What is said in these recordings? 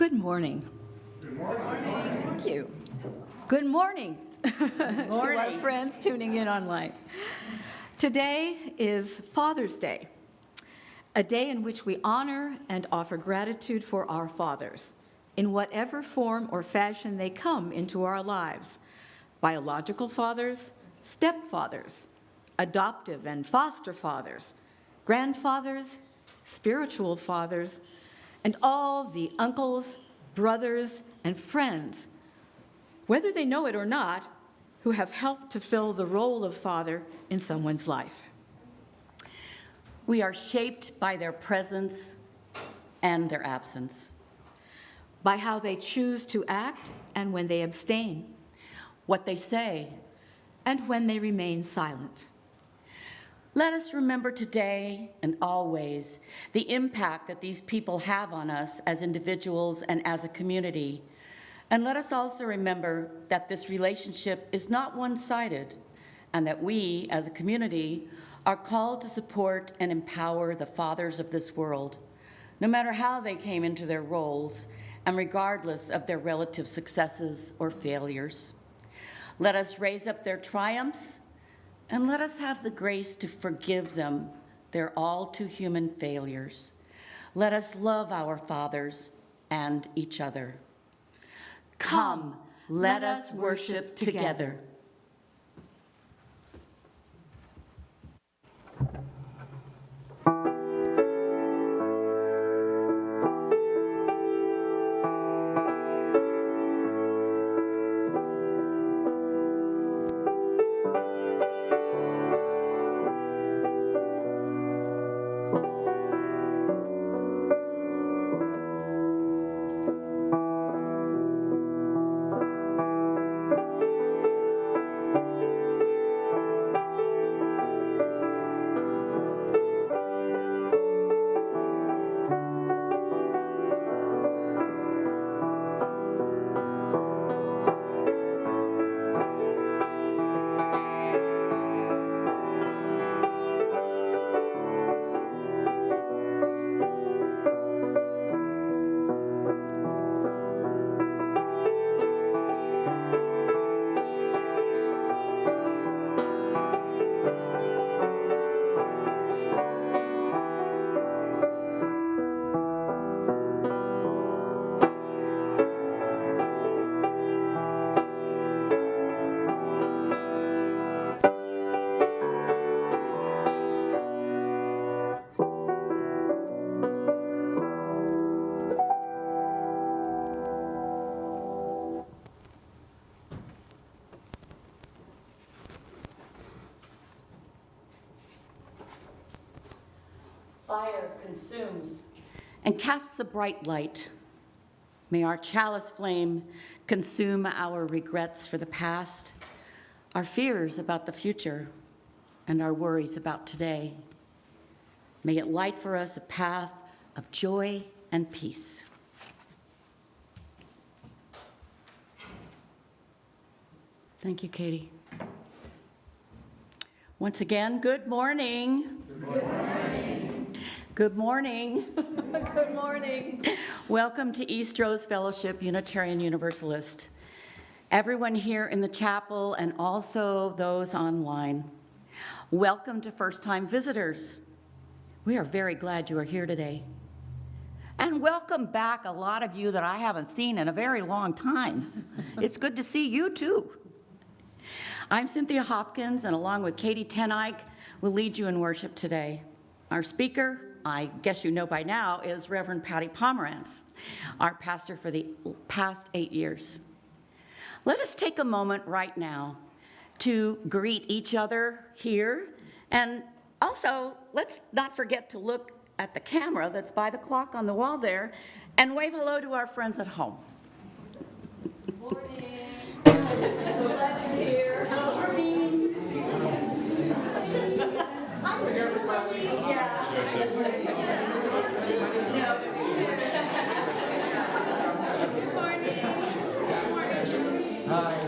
Good morning. Good morning. Thank you. Good morning, Good morning. to our friends tuning in online. Today is Father's Day, a day in which we honor and offer gratitude for our fathers, in whatever form or fashion they come into our lives. Biological fathers, stepfathers, adoptive and foster fathers, grandfathers, spiritual fathers, and all the uncles, brothers, and friends, whether they know it or not, who have helped to fill the role of father in someone's life. We are shaped by their presence and their absence, By how they choose to act and when they abstain, what they say. and when they remain silent. Let us remember today and always the impact that these people have on us as individuals and as a community. And let us also remember that this relationship is not one-sided, and that we, as a community, are called to support and empower the fathers of this world, no matter how they came into their roles, and regardless of their relative successes or failures. Let us raise up their triumphs, and let us have the grace to forgive them their all too human failures. Let us love our fathers and each other. Come, let us worship together. Fire consumes and casts a bright light. May our chalice flame consume our regrets for the past, our fears about the future, and our worries about today. May it light for us a path of joy and peace. Thank you, Katie. Once again, good morning. Good morning. Good morning. Good morning. Welcome to Eastrose Fellowship, Unitarian Universalist. Everyone here in the chapel and also those online. Welcome to first-time visitors. We are very glad you are here today. And welcome back a lot of you that I haven't seen in a very long time. It's good to see you too. I'm Cynthia Hopkins, and along with Katie Tenike, will lead you in worship today. Our speaker, I guess you know by now, is Reverend Patty Pomerantz, our pastor for the past 8 years. Let us take a moment right now to greet each other here, and also let's not forget to look at the camera that's by the clock on the wall there and wave hello to our friends at home. Good morning. So glad you're here. Good morning. Hi, everybody. Hi.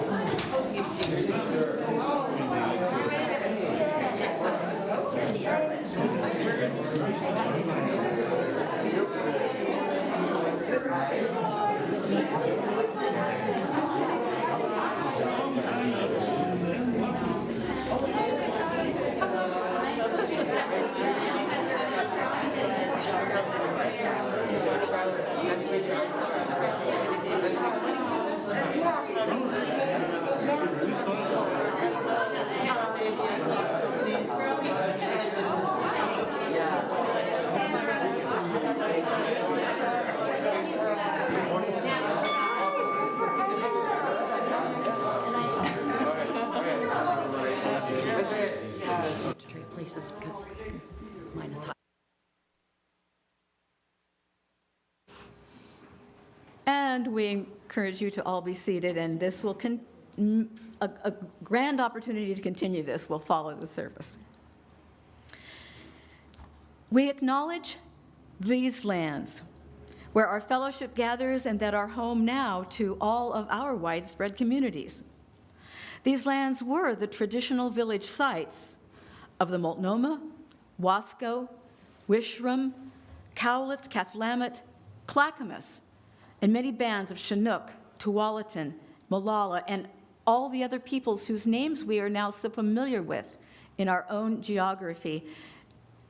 To trade places because mine is hot. And we encourage you to all be seated, and this will, a grand opportunity to continue this will follow the service. We acknowledge these lands where our fellowship gathers and that are home now to all of our widespread communities. These lands were the traditional village sites of the Multnomah, Wasco, Wishram, Cowlitz, Cathlamet, Clackamas, and many bands of Chinook, Tualatin, Molalla, and all the other peoples whose names we are now so familiar with in our own geography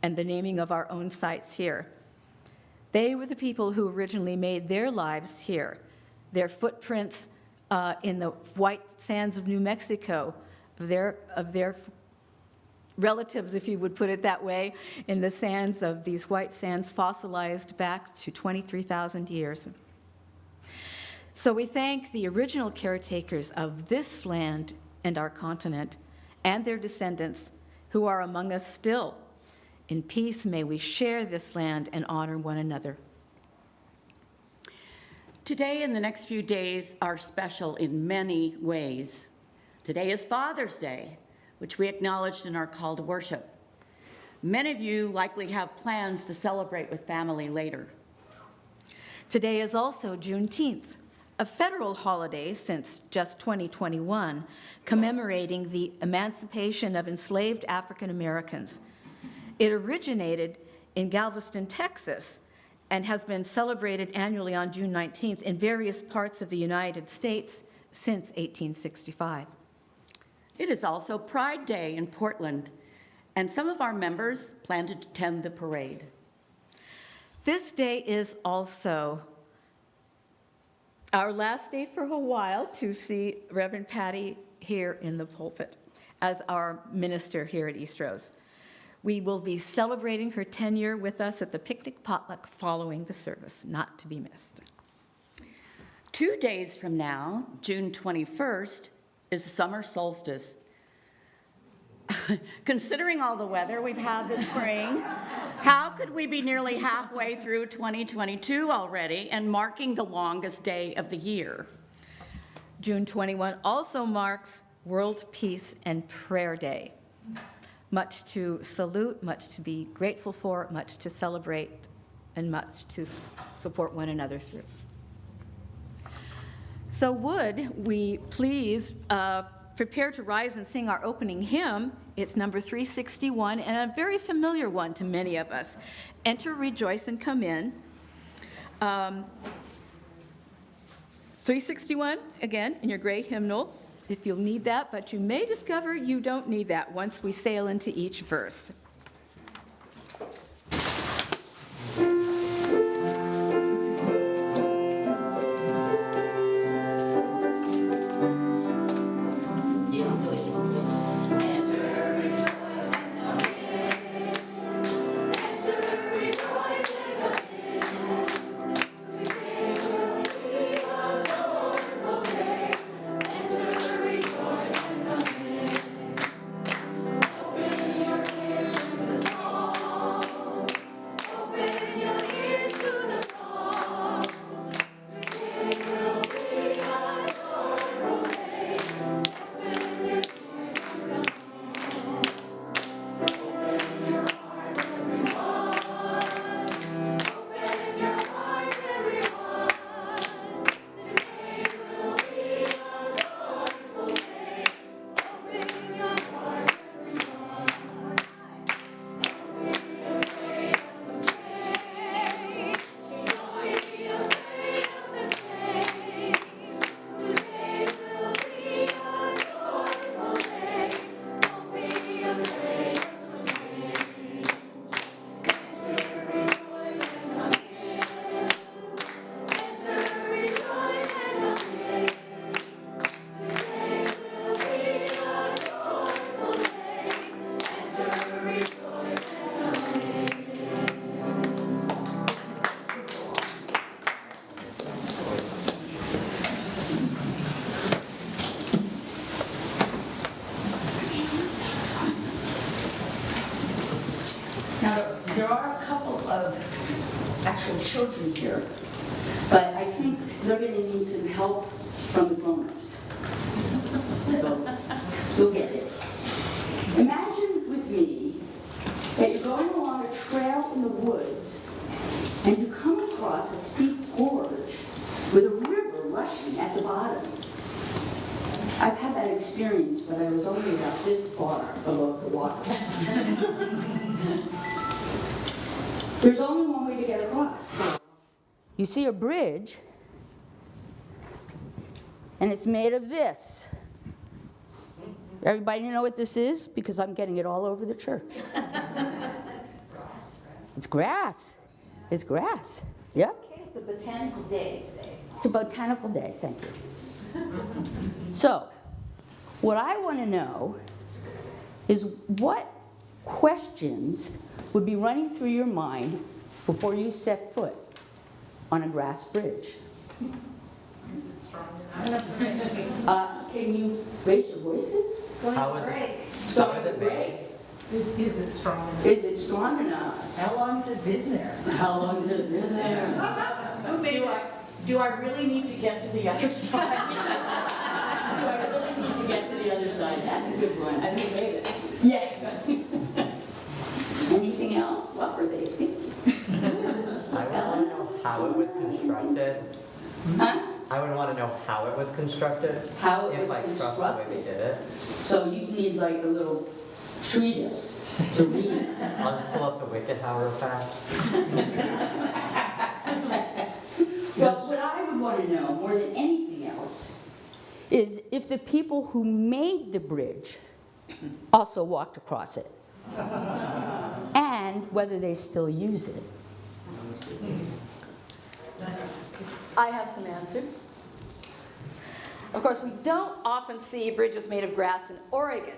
and the naming of our own sites here. They were the people who originally made their lives here, their footprints in the white sands of New Mexico, of their relatives, if you would put it that way, in the sands of these white sands fossilized back to 23,000 years. So we thank the original caretakers of this land and our continent and their descendants who are among us still. In peace, may we share this land and honor one another. Today and the next few days are special in many ways. Today is Father's Day, which we acknowledged in our call to worship. Many of you likely have plans to celebrate with family later. Today is also Juneteenth, a federal holiday since just 2021, commemorating the emancipation of enslaved African Americans. It originated in Galveston, Texas, and has been celebrated annually on June 19th in various parts of the United States since 1865. It is also Pride Day in Portland, and some of our members plan to attend the parade. This day is also our last day for a while to see Reverend Patty here in the pulpit as our minister here at Eastrose. We will be celebrating her tenure with us at the picnic potluck following the service, not to be missed. 2 days from now, June 21st, is the summer solstice. Considering all the weather we've had this spring, how could we be nearly halfway through 2022 already and marking the longest day of the year? June 21 also marks World Peace and Prayer Day. Much to salute, much to be grateful for, much to celebrate, and much to support one another through. So would we please prepare to rise and sing our opening hymn. It's number 361, and a very familiar one to many of us. Enter, rejoice, and come in. 361, again, in your gray hymnal, if you'll need that, but you may discover you don't need that once we sail into each verse. children here, but I think they're going to need some help from the grown-ups. So, you'll get it. Imagine with me that you're going along a trail in the woods and you come across a steep gorge with a river rushing at the bottom. I've had that experience, but I was only about this far below the water. There's only one way to get across. You see a bridge, and it's made of this. Everybody know what this is? Because I'm getting it all over the church. It's grass. It's grass. Yep. Okay, it's a botanical day today. It's a botanical day, thank you. So, what I want to know is what questions would be running through your mind before you set foot on a grass bridge? Is it strong enough? Can you raise your voices? How is it made? Is it strong enough? Is it strong enough? How long has it been there? How long has it been there? Who made it? Do I really need to get to the other side? Do I really need to get to the other side? That's a good one. And who made it? Yeah. Anything else? What were they thinking? I would want to know how it was constructed. Huh? I would want to know how it was constructed. How it was If I trust the way they did it. So you need like a little treatise to read. I'll just pull up the WikiHow real fast. Well, what I would want to know more than anything else is if the people who made the bridge also walked across it, and whether they still use it. I have some answers. Of course, we don't often see bridges made of grass in Oregon,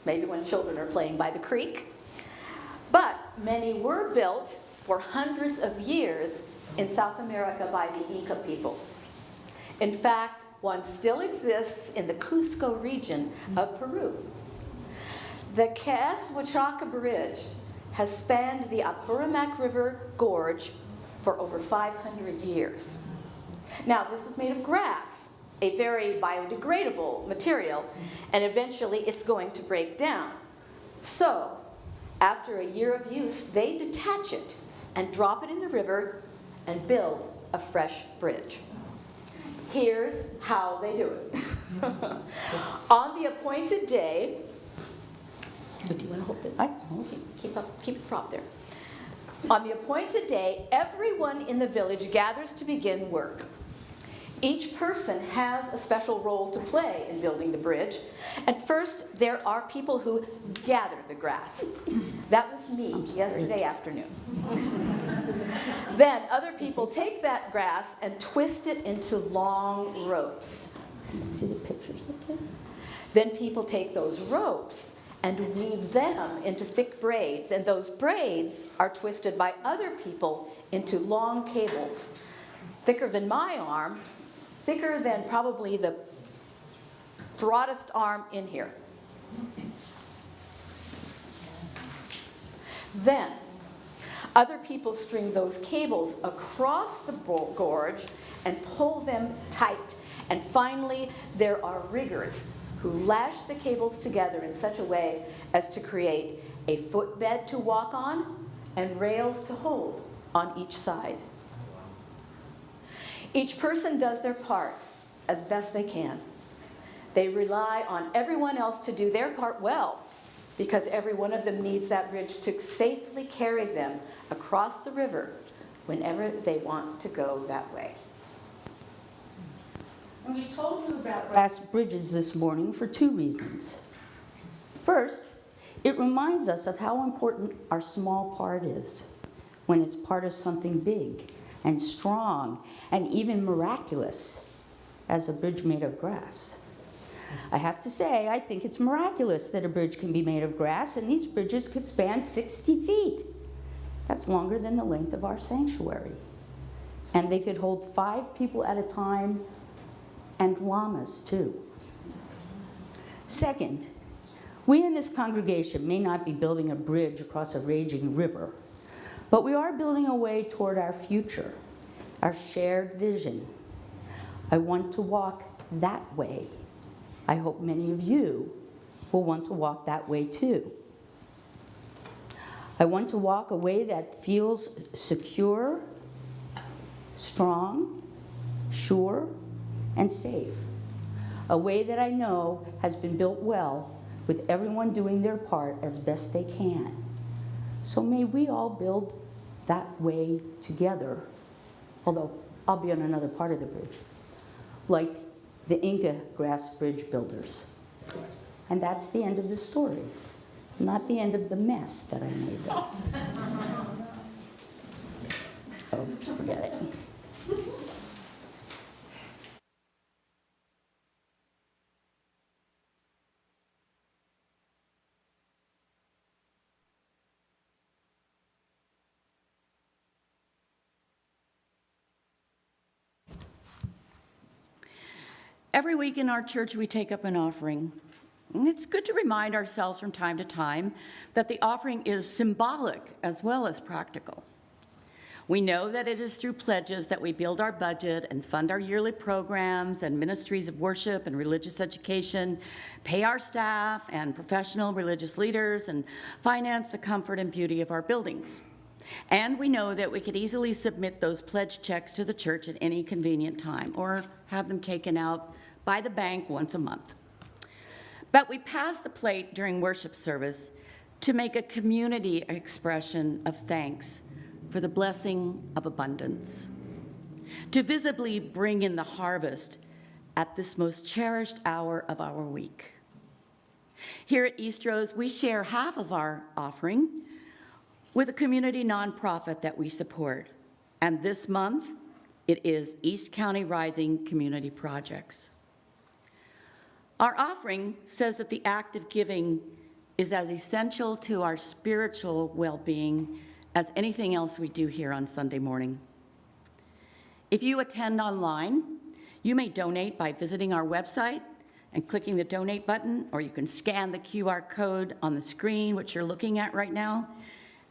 maybe when children are playing by the creek. But many were built for hundreds of years in South America by the Inca people. In fact, one still exists in the Cusco region of Peru. The Huachaca Bridge has spanned the Apurimac River Gorge for over 500 years. Now, this is made of grass, a very biodegradable material, and eventually it's going to break down. So, after a year of use, they detach it and drop it in the river and build a fresh bridge. Here's how they do it. On the appointed day, do you want to hold it? I can hold it. Keep the prop there. On the appointed day, everyone in the village gathers to begin work. Each person has a special role to play in building the bridge. At first, there are people who gather the grass. That was me yesterday afternoon. Then other people take that grass and twist it into long ropes. See the pictures up there? Then people take those ropes and weave them into thick braids, and those braids are twisted by other people into long cables, thicker than my arm, thicker than probably the broadest arm in here. Then, other people string those cables across the gorge and pull them tight. And finally, there are riggers who lash the cables together in such a way as to create a footbed to walk on and rails to hold on each side. Each person does their part as best they can. They rely on everyone else to do their part well, because every one of them needs that bridge to safely carry them across the river whenever they want to go that way. And we've told you about grass bridges this morning for two reasons. First, it reminds us of how important our small part is when it's part of something big and strong and even miraculous as a bridge made of grass. I have to say, I think it's miraculous that a bridge can be made of grass, and these bridges could span 60 feet. That's longer than the length of our sanctuary. And they could hold 5 people at a time, and llamas too. Second, we in this congregation may not be building a bridge across a raging river, But we are building a way toward our future, our shared vision. I want to walk that way. I hope many of you will want to walk that way too. I want to walk a way that feels secure, strong, sure, and safe. A way that I know has been built well, with everyone doing their part as best they can. So may we all build that way together, although I'll be on another part of the bridge, like the Inca grass bridge builders. And that's the end of the story, not the end of the mess that I made though. Oh, just forget it. Every week in our church, we take up an offering. And it's good to remind ourselves from time to time that the offering is symbolic as well as practical. We know that it is through pledges that we build our budget and fund our yearly programs and ministries of worship and religious education, pay our staff and professional religious leaders, and finance the comfort and beauty of our buildings. And we know that we could easily submit those pledge checks to the church at any convenient time or have them taken out by the bank once a month. But we pass the plate during worship service to make a community expression of thanks for the blessing of abundance, to visibly bring in the harvest at this most cherished hour of our week. Here at Eastrose, we share half of our offering with a community nonprofit that we support. And this month, it is East County Rising Community Projects. Our offering says that the act of giving is as essential to our spiritual well-being as anything else we do here on Sunday morning. If you attend online, you may donate by visiting our website and clicking the donate button, or you can scan the QR code on the screen, which you're looking at right now,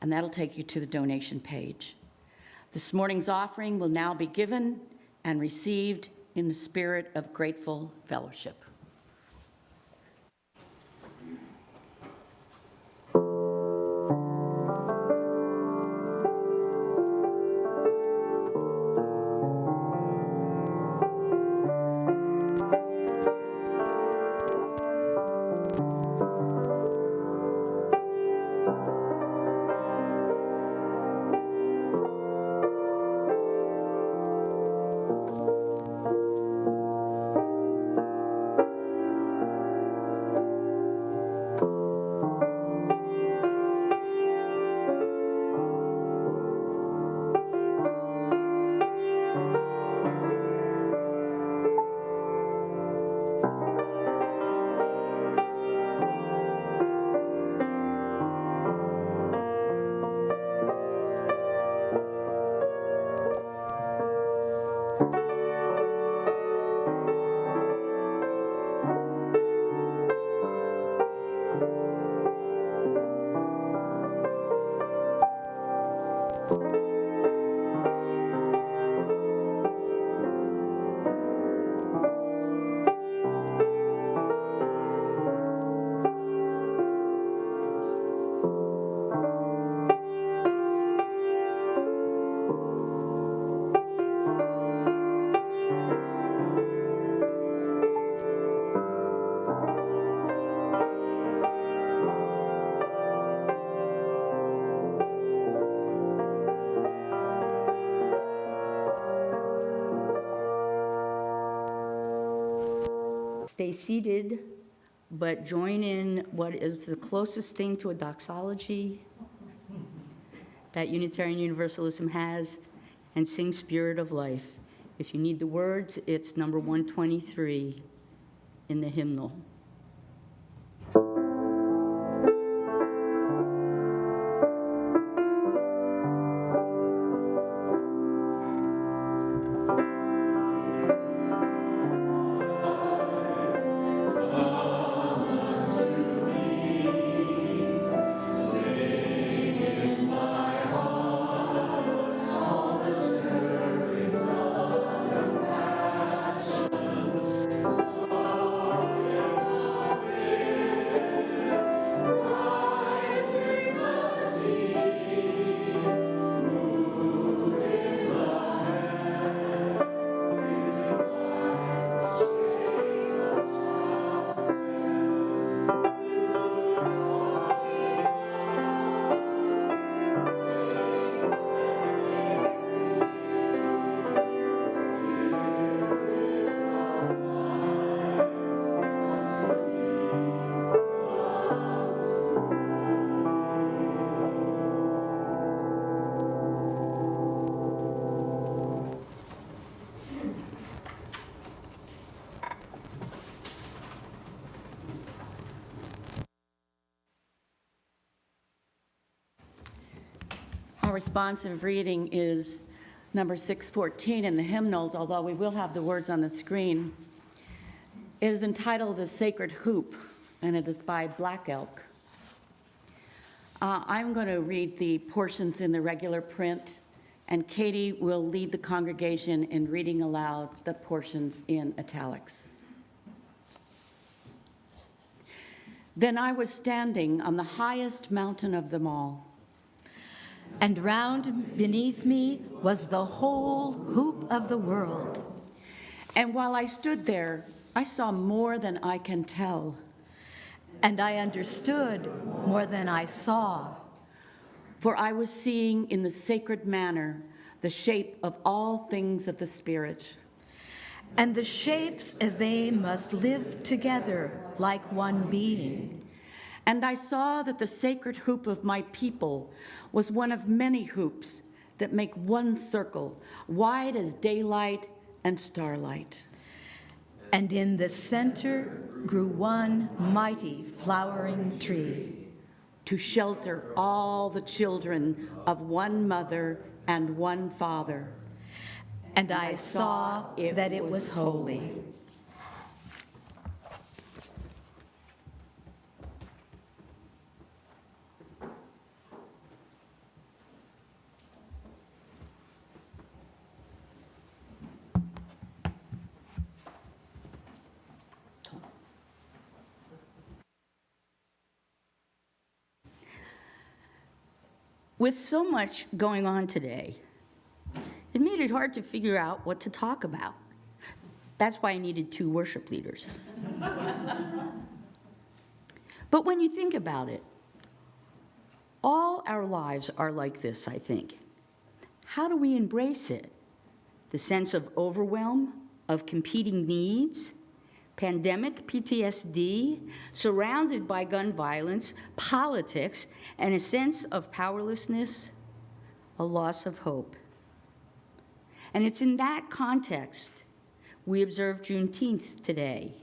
and that'll take you to the donation page. This morning's offering will now be given and received in the spirit of grateful fellowship. Stay seated, but join in what is the closest thing to a doxology that Unitarian Universalism has, and sing Spirit of Life. If you need the words, it's number 123 in the hymnal. Sing in my heart. Our responsive reading is number 614 in the hymnals, although we will have the words on the screen. It is entitled The Sacred Hoop, and it is by Black Elk. I'm going to read the portions in the regular print, and Katie will lead the congregation in reading aloud the portions in italics. Then I was standing on the highest mountain of them all, And round beneath me was the whole hoop of the world. and while I stood there, I saw more than I can tell. And I understood more than I saw. For I was seeing in the sacred manner the shape of all things of the Spirit. And the shapes as they must live together like one being. And I saw that the sacred hoop of my people was one of many hoops that make one circle, wide as daylight and starlight. And in the center grew one mighty flowering tree. To shelter all the children of one mother and one father. And I saw that it was holy. With so much going on today, it made it hard to figure out what to talk about. That's why I needed 2 worship leaders. But when you think about it, all our lives are like this, I think. How do we embrace it? The sense of overwhelm, of competing needs, pandemic PTSD, surrounded by gun violence, politics, and a sense of powerlessness, a loss of hope. And it's in that context we observe Juneteenth today.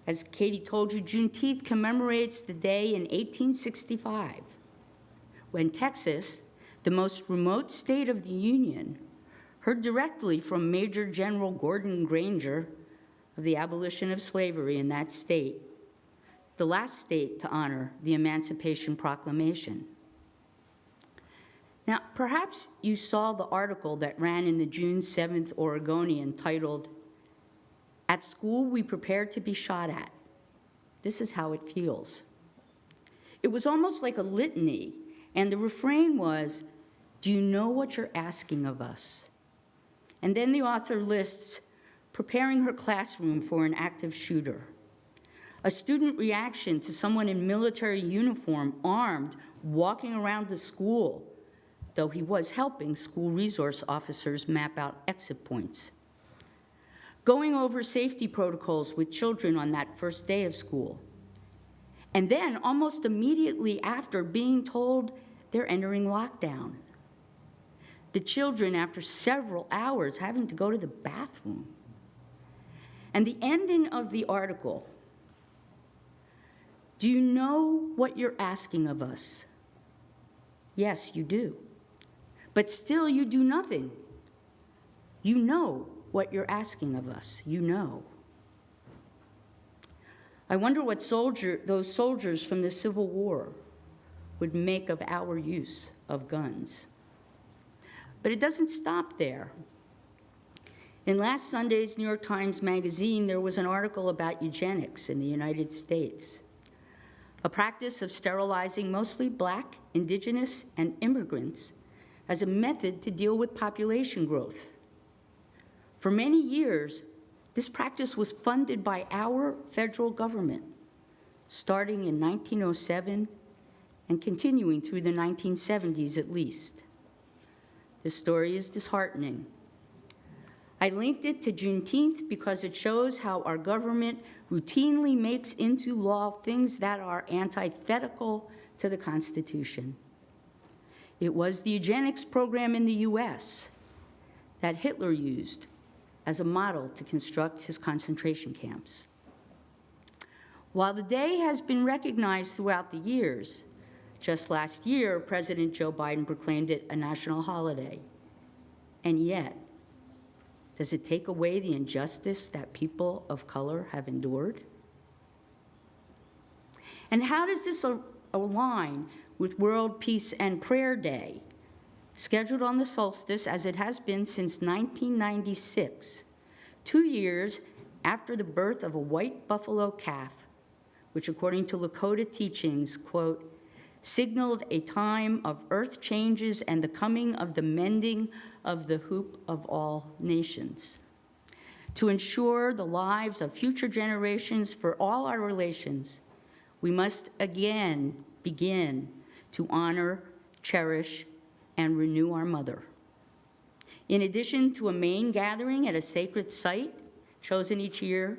As Katie told you, Juneteenth commemorates the day in 1865 when Texas, the most remote state of the Union, heard directly from Major General Gordon Granger of the abolition of slavery in that state, the last state to honor the Emancipation Proclamation. Now, perhaps you saw the article that ran in the June 7th Oregonian titled, "At School We Prepare to Be Shot At. This is how it feels." It was almost like a litany, and the refrain was, "Do you know what you're asking of us?" And then the author lists preparing her classroom for an active shooter, a student reaction to someone in military uniform, armed, walking around the school, though he was helping school resource officers map out exit points, going over safety protocols with children on that first day of school, and then almost immediately after being told they're entering lockdown. The children, after several hours, having to go to the bathroom. And the ending of the article, "Do you know what you're asking of us?" Yes, you do. But still you do nothing. You know what you're asking of us. You know. I wonder what those soldiers from the Civil War would make of our use of guns. But it doesn't stop there. In last Sunday's New York Times Magazine, there was an article about eugenics in the United States, a practice of sterilizing mostly Black, Indigenous, and immigrants as a method to deal with population growth. For many years, this practice was funded by our federal government, starting in 1907 and continuing through the 1970s at least. The story is disheartening. I linked it to Juneteenth because it shows how our government routinely makes into law things that are antithetical to the Constitution. It was the eugenics program in the US that Hitler used as a model to construct his concentration camps. While the day has been recognized throughout the years, Just last year, President Joe Biden proclaimed it a national holiday. And yet, does it take away the injustice that people of color have endured? And how does this align with World Peace and Prayer Day, scheduled on the solstice as it has been since 1996, 2 years after the birth of a white buffalo calf, which according to Lakota teachings, quote, signaled a time of earth changes and the coming of the mending of the hoop of all nations. To ensure the lives of future generations for all our relations, we must again begin to honor, cherish, and renew our mother. In addition to a main gathering at a sacred site chosen each year,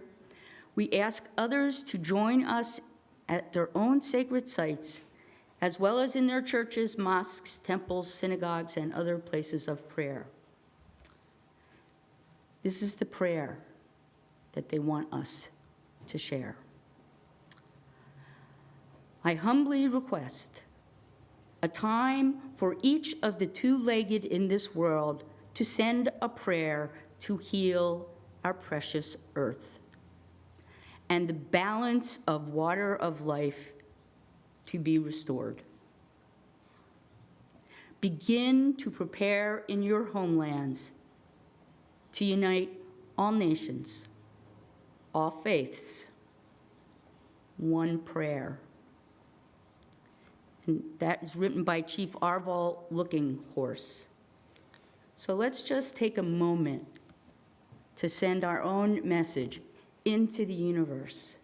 we ask others to join us at their own sacred sites, as well as in their churches, mosques, temples, synagogues, and other places of prayer. This is the prayer that they want us to share. I humbly request a time for each of the two-legged in this world to send a prayer to heal our precious earth, and the balance of water of life to be restored. Begin to prepare in your homelands to unite all nations, all faiths, one prayer. And that is written by Chief Arval Lookinghorse. So let's just take a moment to send our own message into the universe,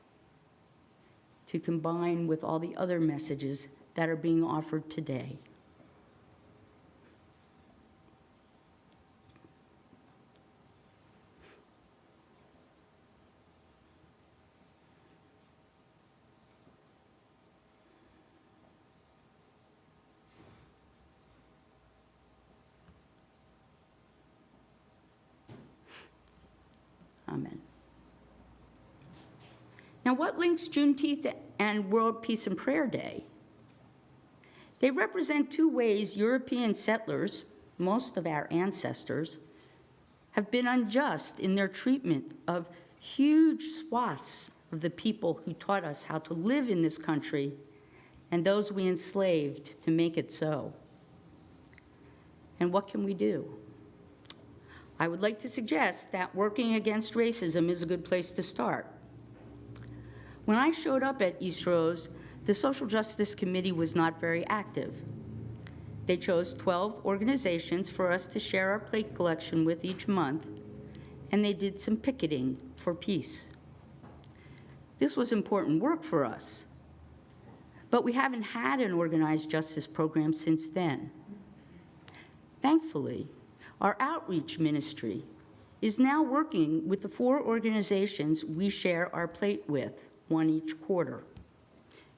to combine with all the other messages that are being offered today. Amen. Now, what links Juneteenth and World Peace and Prayer Day? They represent two ways European settlers, most of our ancestors, have been unjust in their treatment of huge swaths of the people who taught us how to live in this country and those we enslaved to make it so. And what can we do? I would like to suggest that working against racism is a good place to start. When I showed up at Eastrose, the Social Justice Committee was not very active. They chose 12 organizations for us to share our plate collection with each month, and they did some picketing for peace. This was important work for us, but we haven't had an organized justice program since then. Thankfully, our outreach ministry is now working with the 4 organizations we share our plate with, one each quarter: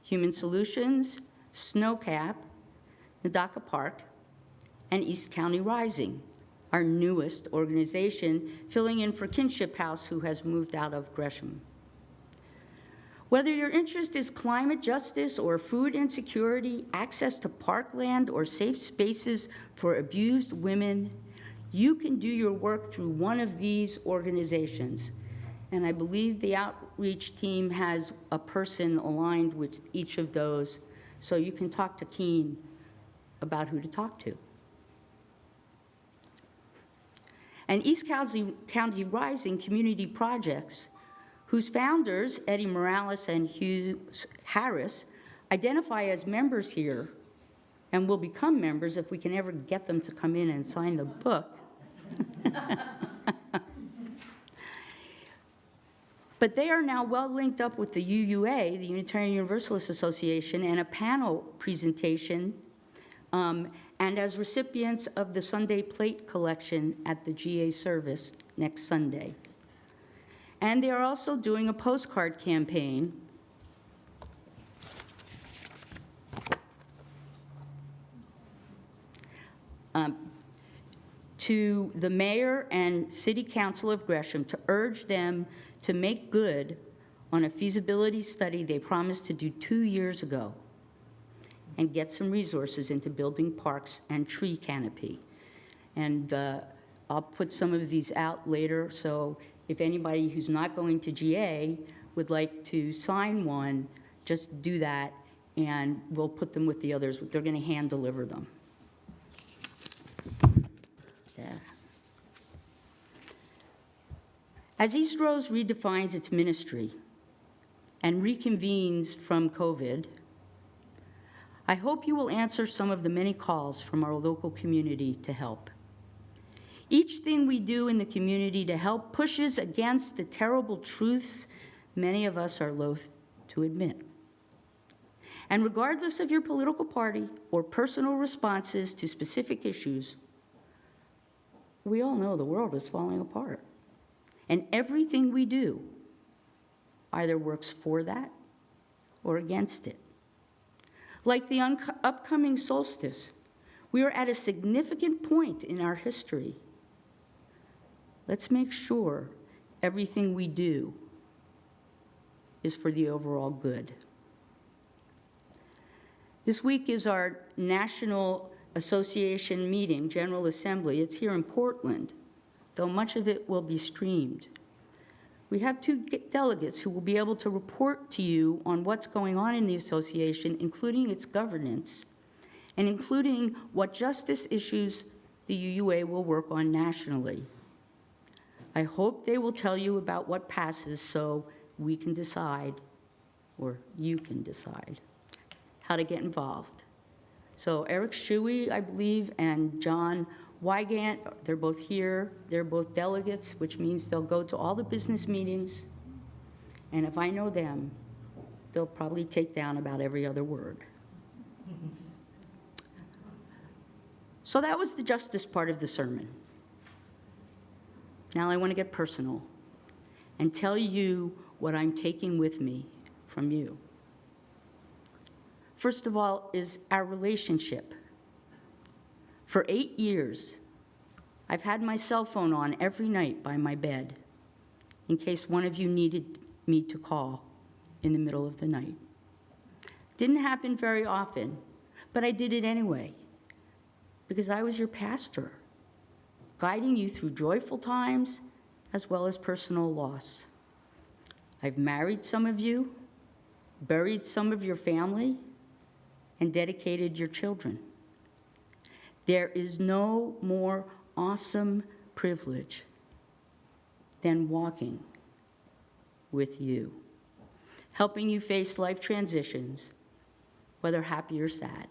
Human Solutions, Snowcap, Nadaka Park, and East County Rising, our newest organization, filling in for Kinship House, who has moved out of Gresham. Whether your interest is climate justice or food insecurity, access to parkland, or safe spaces for abused women, you can do your work through one of these organizations. And I believe the outreach team has a person aligned with each of those, so you can talk to Keen about who to talk to. And East County Rising Community Projects, whose founders, Eddie Morales and Hugh Harris, identify as members here and will become members if we can ever get them to come in and sign the book. But they are now well linked up with the UUA, the Unitarian Universalist Association, and a panel presentation, and as recipients of the Sunday plate collection at the GA service next Sunday. And they are also doing a postcard campaign to the mayor and city council of Gresham to urge them to make good on a feasibility study they promised to do 2 years ago. and get some resources into building parks and tree canopy. And I'll put some of these out later, so if anybody who's not going to GA would like to sign one, just do that, and we'll put them with the others. They're going to hand deliver them. Yeah. As Eastrose redefines its ministry and reconvenes from COVID, I hope you will answer some of the many calls from our local community to help. Each thing we do in the community to help pushes against the terrible truths many of us are loath to admit. And regardless of your political party or personal responses to specific issues, we all know the world is falling apart. And everything we do either works for that or against it. Like the upcoming solstice, we are at a significant point in our history. Let's make sure everything we do is for the overall good. This week is our National Association meeting, General Assembly. It's here in Portland, though much of it will be streamed. We have 2 delegates who will be able to report to you on what's going on in the association, including its governance, and including what justice issues the UUA will work on nationally. I hope they will tell you about what passes so we can decide, or you can decide, how to get involved. So Eric Shuey, I believe, and John Wygant, they're both here. They're both delegates, which means they'll go to all the business meetings. And if I know them, they'll probably take down about every other word. So that was the justice part of the sermon. Now I want to get personal and tell you what I'm taking with me from you. First of all is our relationship. For 8 years, I've had my cell phone on every night by my bed in case one of you needed me to call in the middle of the night. Didn't happen very often, but I did it anyway because I was your pastor, guiding you through joyful times as well as personal loss. I've married some of you, buried some of your family, and dedicated your children. There is no more awesome privilege than walking with you, helping you face life transitions, whether happy or sad.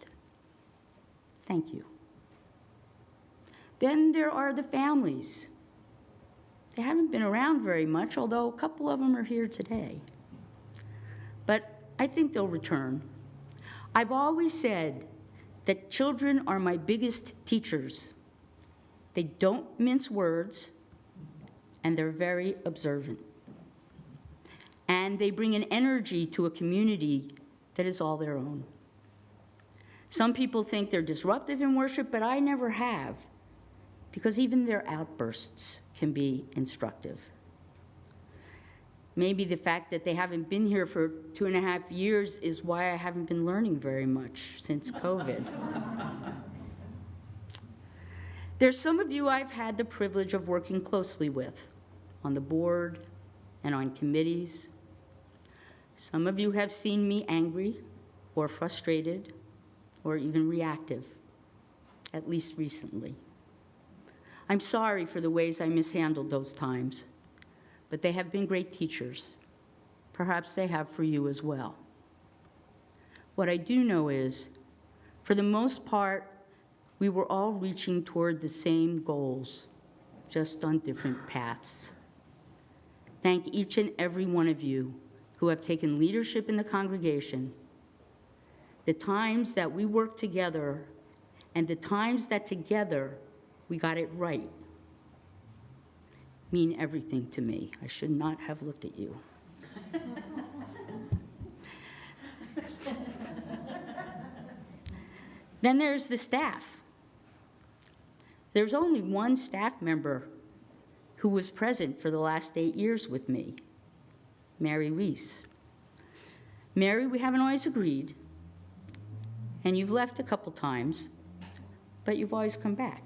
Thank you. Then there are the families. They haven't been around very much, although a couple of them are here today. But I think they'll return. I've always said that children are my biggest teachers. They don't mince words, and they're very observant. And they bring an energy to a community that is all their own. Some people think they're disruptive in worship, but I never have, because even their outbursts can be instructive. Maybe the fact that they haven't been here for 2.5 years is why I haven't been learning very much since COVID. There's some of you I've had the privilege of working closely with on the board and on committees. Some of you have seen me angry or frustrated or even reactive, at least recently. I'm sorry for the ways I mishandled those times, but they have been great teachers. Perhaps they have for you as well. What I do know is, for the most part, we were all reaching toward the same goals, just on different paths. Thank each and every one of you who have taken leadership in the congregation. The times that we worked together and the times that together we got it right mean everything to me. I should not have looked at you. Then there's the staff. There's only one staff member who was present for the last 8 years with me, Mary Reese. Mary, we haven't always agreed, and you've left a couple times, but you've always come back.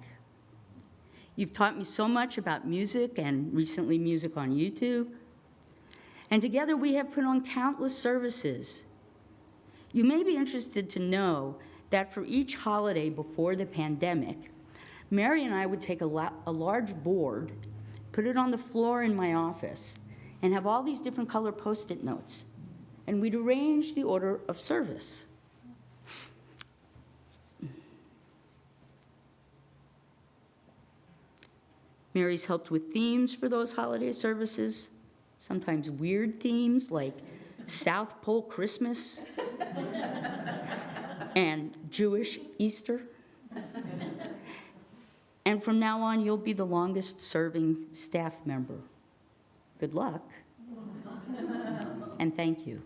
You've taught me so much about music and recently music on YouTube. And together we have put on countless services. You may be interested to know that for each holiday before the pandemic, Mary and I would take a large board, put it on the floor in my office, and have all these different color Post-it notes. And we'd arrange the order of service. Mary's helped with themes for those holiday services, sometimes weird themes like South Pole Christmas and Jewish Easter. And from now on, you'll be the longest serving staff member. Good luck, and thank you.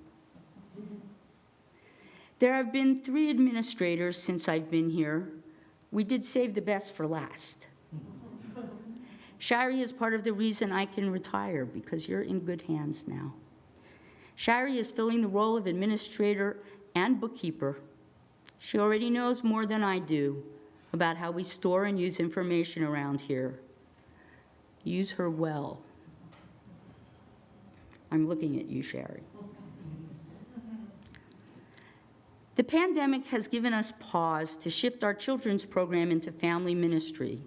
There have been 3 administrators since I've been here. We did save the best for last. Shari is part of the reason I can retire, because you're in good hands now. Shari is filling the role of administrator and bookkeeper. She already knows more than I do about how we store and use information around here. Use her well. I'm looking at you, Shari. The pandemic has given us pause to shift our children's program into family ministry.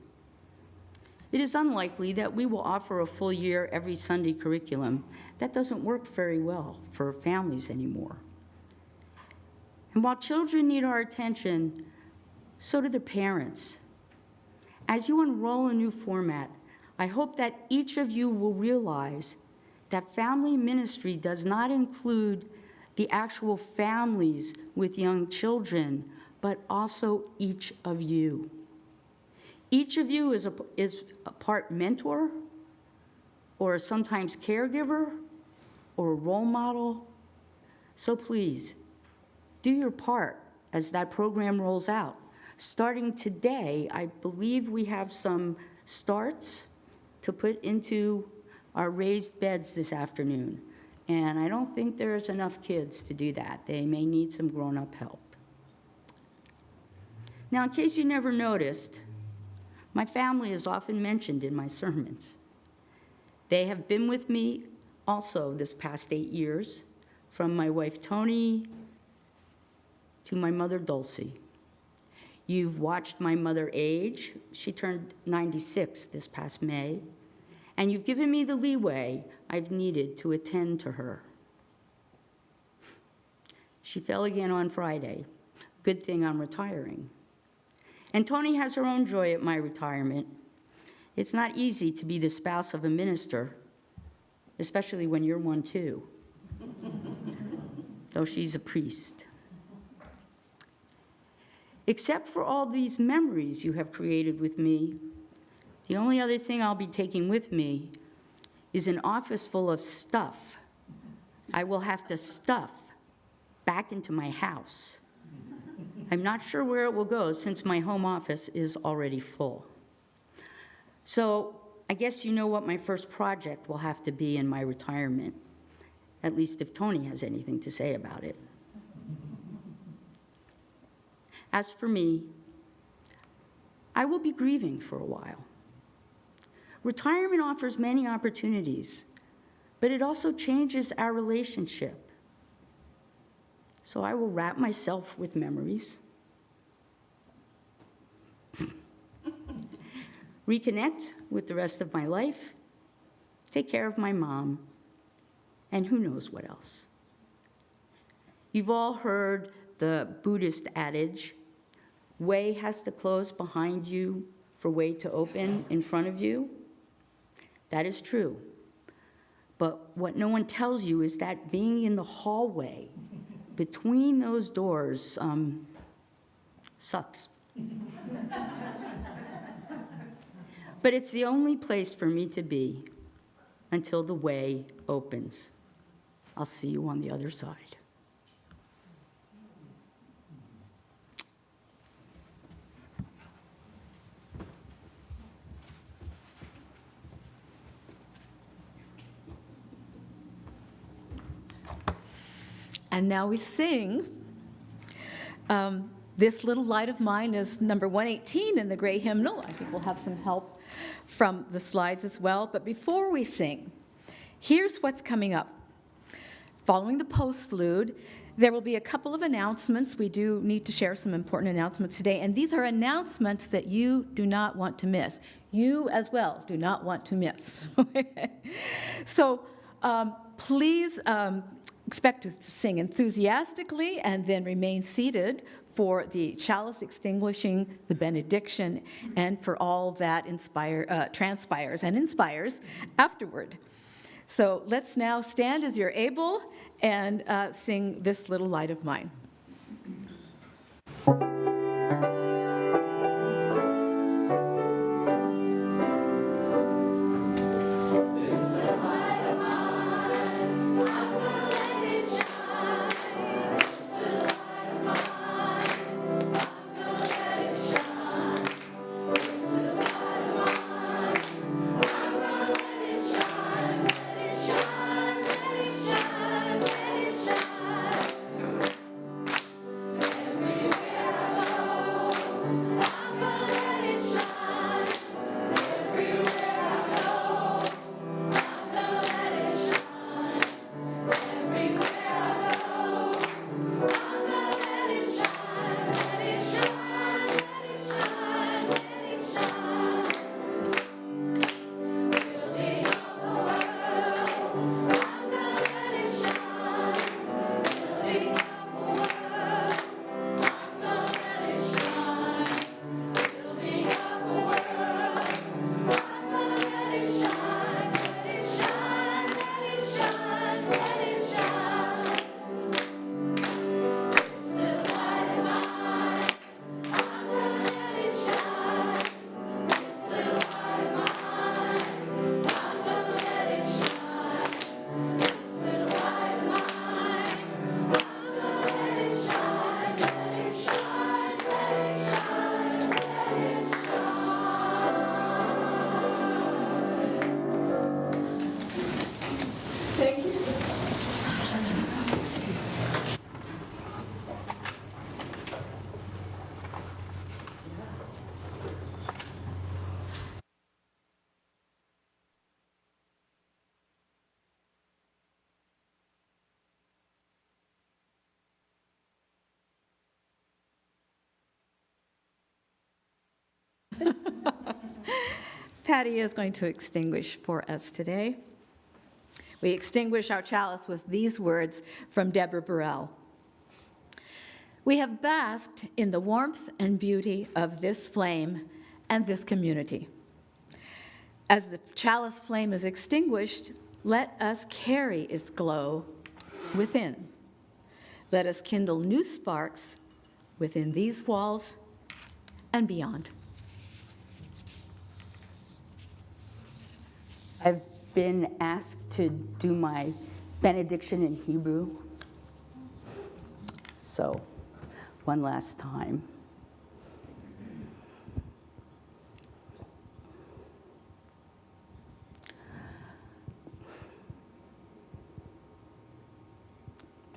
It is unlikely that we will offer a full year every Sunday curriculum. That doesn't work very well for families anymore. And while children need our attention, so do their parents. As you unroll a new format, I hope that each of you will realize that family ministry does not include the actual families with young children, but also each of you. Each of you is a part mentor, or sometimes caregiver, or a role model. So please, do your part as that program rolls out. Starting today, I believe we have some starts to put into our raised beds this afternoon. And I don't think there's enough kids to do that. They may need some grown-up help. Now, in case you never noticed, my family is often mentioned in my sermons. They have been with me also this past 8 years, from my wife Tony to my mother Dulcie. You've watched my mother age. She turned 96 this past May, and you've given me the leeway I've needed to attend to her. She fell again on Friday. Good thing I'm retiring. And Tony has her own joy at my retirement. It's not easy to be the spouse of a minister, especially when you're one too, though she's a priest. Except for all these memories you have created with me, the only other thing I'll be taking with me is an office full of stuff I will have to stuff back into my house. I'm not sure where it will go since my home office is already full. So I guess you know what my first project will have to be in my retirement, at least if Tony has anything to say about it. As for me, I will be grieving for a while. Retirement offers many opportunities, but it also changes our relationship. So I will wrap myself with memories, reconnect with the rest of my life, take care of my mom, and who knows what else. You've all heard the Buddhist adage, way has to close behind you for way to open in front of you. That is true. But what no one tells you is that being in the hallway between those doors sucks. But it's the only place for me to be until the way opens. I'll see you on the other side. And now we sing This Little Light of Mine is number 118 in the gray hymnal. I think we'll have some help from the slides as well. But before we sing, here's what's coming up. Following the postlude, there will be a couple of announcements. We do need to share some important announcements today, and these are announcements that you do not want to miss. You as well do not want to miss. So please expect to sing enthusiastically and then remain seated for the chalice extinguishing, the benediction, and for all that transpires and inspires afterward. So let's now stand as you're able and sing This Little Light of Mine. Patty is going to extinguish for us today. We extinguish our chalice with these words from Deborah Burrell. We have basked in the warmth and beauty of this flame and this community. As the chalice flame is extinguished, let us carry its glow within. Let us kindle new sparks within these walls and beyond. I've been asked to do my benediction in Hebrew. So, one last time.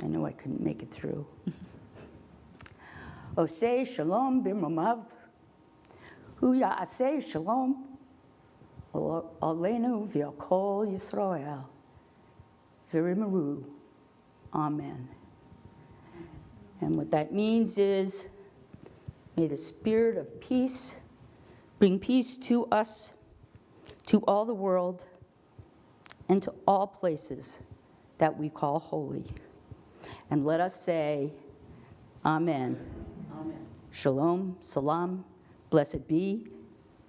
I know I couldn't make it through. Oseh shalom b'romav, hu ya'aseh shalom Aleinu v'yakol Yisrael, v'rimaru, amen. And what that means is, may the spirit of peace bring peace to us, to all the world, and to all places that we call holy. And let us say, amen. Amen. Shalom, salam, blessed be,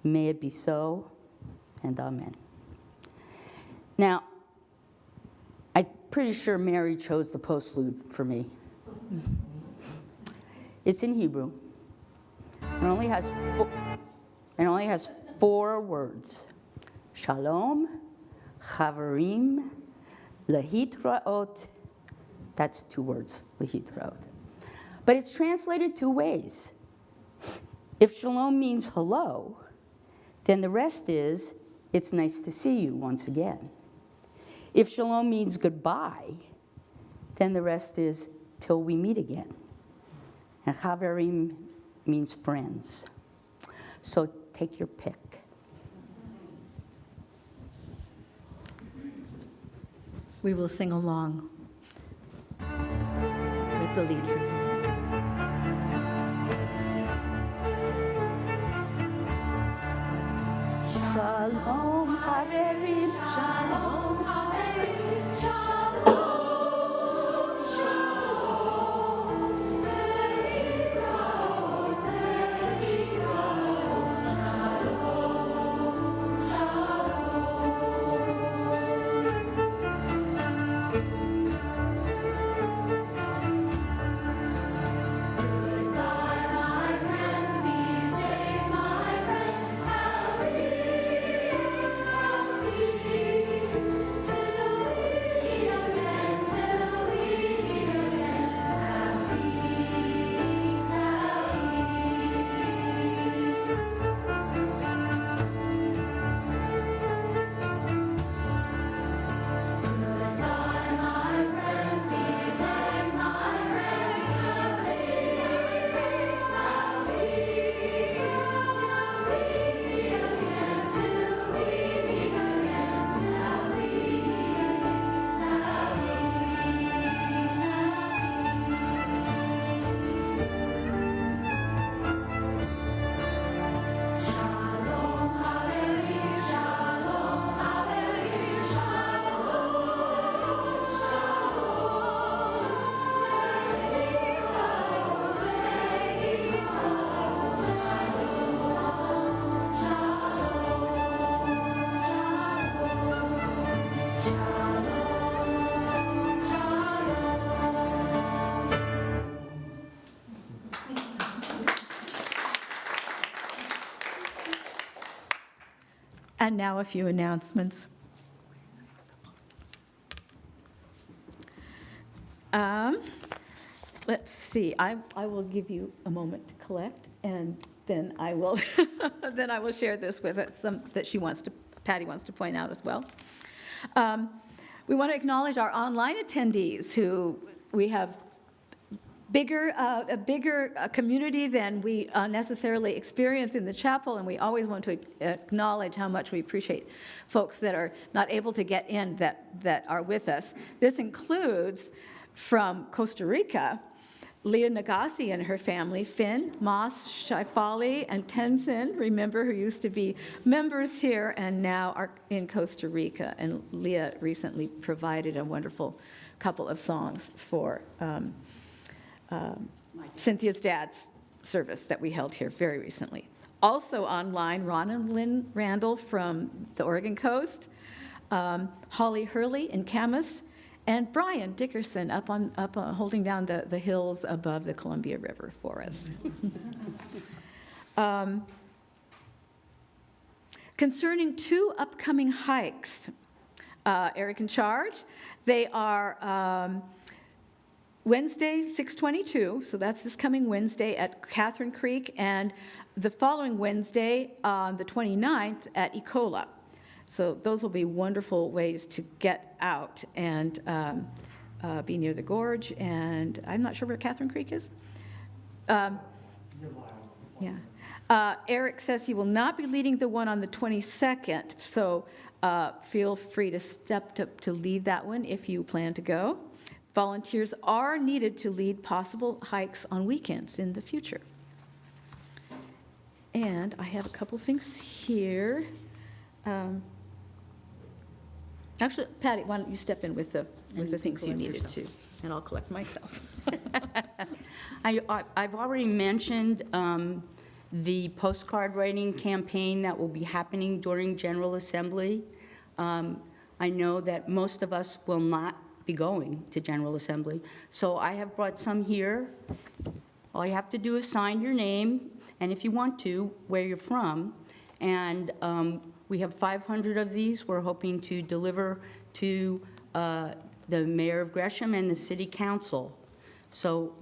may it be so, and amen. Now, I'm pretty sure Mary chose the postlude for me. It's in Hebrew. It only has four words. Shalom, chavarim, lehitraot. That's two words, lehitraot. But it's translated two ways. If shalom means hello, then the rest is, it's nice to see you once again. If shalom means goodbye, then the rest is till we meet again. and Haverim means friends. So take your pick. We will sing along with the lead. Shalom, Haverim, Shalom. And now a few announcements. Let's see, I will give you a moment to collect, and then I will then I will share this with some that Patty wants to point out as well. We want to acknowledge our online attendees who we have a bigger community than we necessarily experience in the chapel, and we always want to acknowledge how much we appreciate folks that are not able to get in that are with us. This includes from Costa Rica, Leah Nagasi and her family, Finn, Moss, Shaifali, and Tenzin, remember, who used to be members here and now are in Costa Rica. And Leah recently provided a wonderful couple of songs for Cynthia's dad's service that we held here very recently. Also online, Ron and Lynn Randall from the Oregon coast, Holly Hurley in Camas, and Brian Dickerson up holding down the hills above the Columbia River for us. Concerning two upcoming hikes, Eric in charge, they are Wednesday, 6/22, so that's this coming Wednesday at Catherine Creek, and the following Wednesday, the 29th, at Ecola. So those will be wonderful ways to get out and be near the gorge, and I'm not sure where Catherine Creek is. Yeah. Eric says he will not be leading the one on the 22nd, so feel free to step up to lead that one if you plan to go. Volunteers are needed to lead possible hikes on weekends in the future. And I have a couple things here. Actually, Patty, why don't you step in with the things you needed to, and I'll collect myself. I've already mentioned the postcard writing campaign that will be happening during General Assembly. I know that most of us will not be going to General Assembly, so I have brought some here. All you have to do is sign your name, and if you want to, where you're from, and we have 500 of these we're hoping to deliver to the mayor of Gresham and the city council. So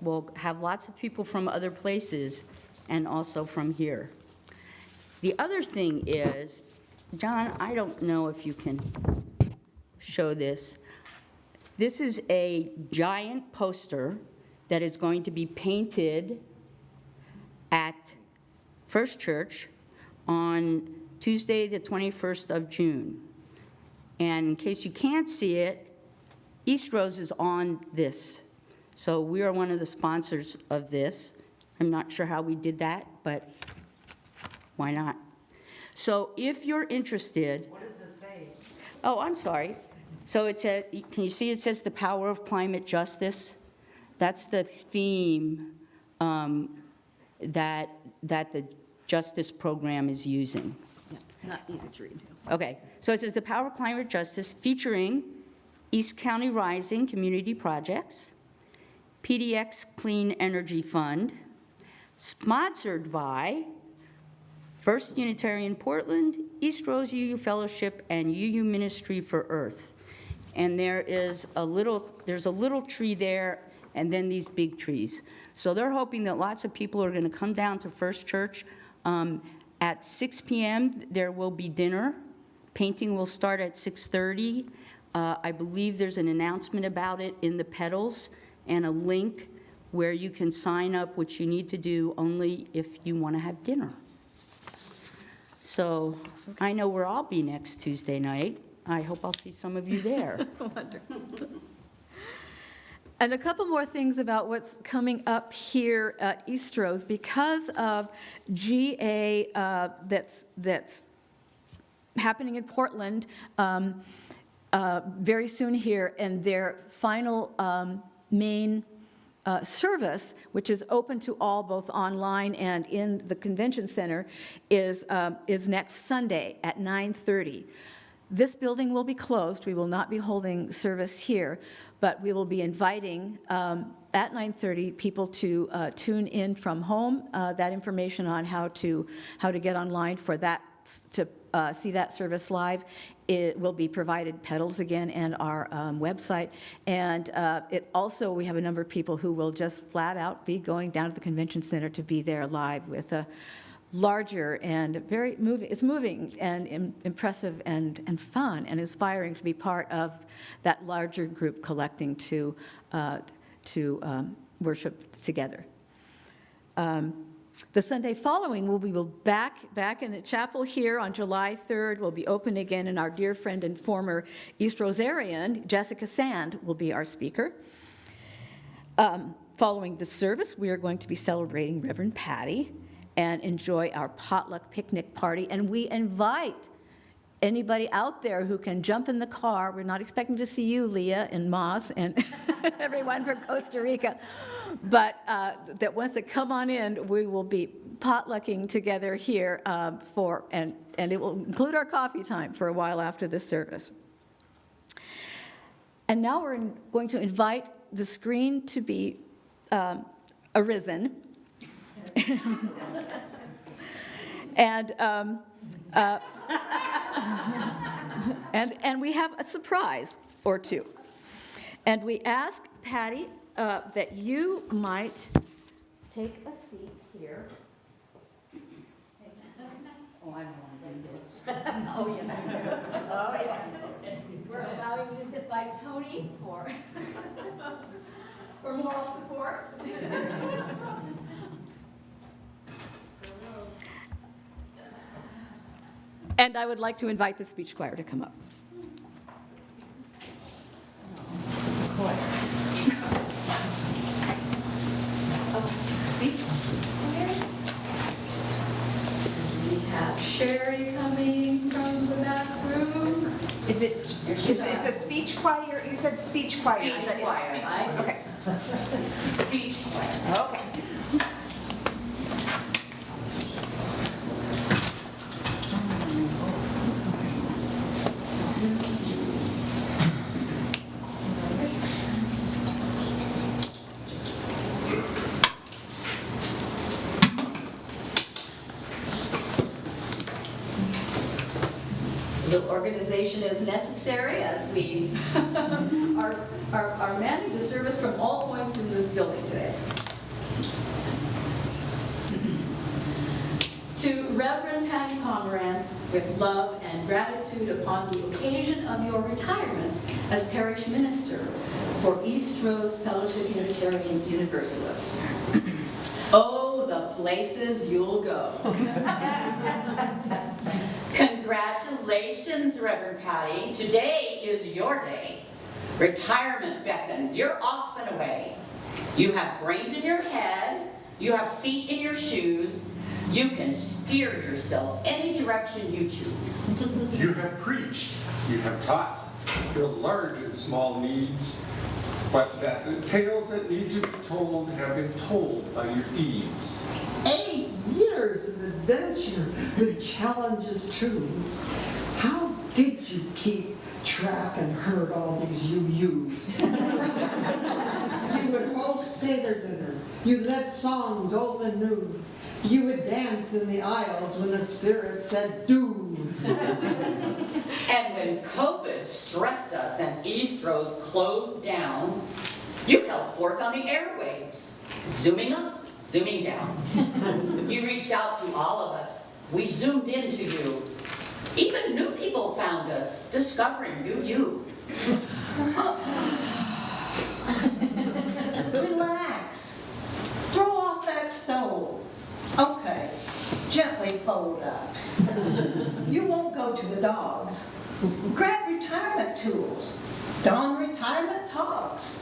we'll have lots of people from other places and also from here. The other thing is, John, I don't know if you can show this. This is a giant poster that is going to be painted at First Church on Tuesday, the 21st of June. And in case you can't see it, Eastrose is on this. So we are one of the sponsors of this. I'm not sure how we did that, but why not? So if you're interested. What does it say? Oh, I'm sorry. So it's can you see it says the power of climate justice? That's the theme that the Justice program is using. Not easy to read. Okay, so it says the power of climate justice featuring East County Rising Community Projects, PDX Clean Energy Fund, sponsored by First Unitarian Portland, Eastrose UU Fellowship, and UU Ministry for Earth. And there's a little tree there, and then these big trees. So they're hoping that lots of people are going to come down to First Church. At 6 p.m., there will be dinner. Painting will start at 6:30. I believe there's an announcement about it in the pedals and a link where you can sign up, which you need to do only if you want to have dinner. So I know where I'll be next Tuesday night. I hope I'll see some of you there. Wonderful. And a couple more things about what's coming up here at Eastrose. Because of GA that's happening in Portland very soon here, and their final main service, which is open to all, both online and in the convention center, is next Sunday at 9:30. This building will be closed. We will not be holding service here, but we will be inviting at 9:30 people to tune in from home. That information on how to get online for that, to see that service live, it will be provided, pedals again, and our website. And it also, we have a number of people who will just flat out be going down to the convention center to be there live with a larger and very moving, it's moving and impressive and fun and inspiring to be part of that larger group collecting to worship together. The Sunday following, we'll be back in the chapel here on July 3rd. We'll be open again, and our dear friend and former East Rosarian, Jessica Sand, will be our speaker. Following the service, we are going to be celebrating Reverend Patty and enjoy our potluck picnic party. And we invite anybody out there who can jump in the car. We're not expecting to see you, Leah and Moss and everyone from Costa Rica, but that once they come on in, we will be potlucking together here and it will include our coffee time for a while after the service. And now we're going to invite the screen to be arisen. And we have a surprise or two. And we ask Patty that you might take a seat here. Oh, I don't want to do this. Oh, yes, you do. Oh, yeah. We're allowing you to sit by Tony for moral support. And I would like to invite the speech choir to come up. We have Sherry coming from the back room. Is the speech choir, you said speech choir. Speech choir, right? Okay. Speech choir, okay. A little organization is necessary as we are manning the service from all points in the building today. To Reverend Patty Pomerantz, with love and gratitude upon the occasion of your retirement as parish minister for East Eastrose Fellowship Unitarian Universalist. Oh, the places you'll go. Congratulations, Reverend Patty. Today is your day. Retirement beckons. You're off and away. You have brains in your head. You have feet in your shoes. You can steer yourself any direction you choose. You have preached, you have taught, your large and small needs, but that the tales that need to be told have been told by your deeds. 8 years of adventure with challenges too. How did you keep track and herd all these UUs? You would host Seder dinner. You led songs old and new. You would dance in the aisles when the Spirit said, do. And when COVID stressed us and Eastrose closed down, you held forth on the airwaves, zooming up, zooming down. You reached out to all of us. We zoomed into you. Even new people found us, discovering you. Relax. Throw off that stove. Okay, gently fold up. You won't go to the dogs. Grab retirement tools. Don retirement togs.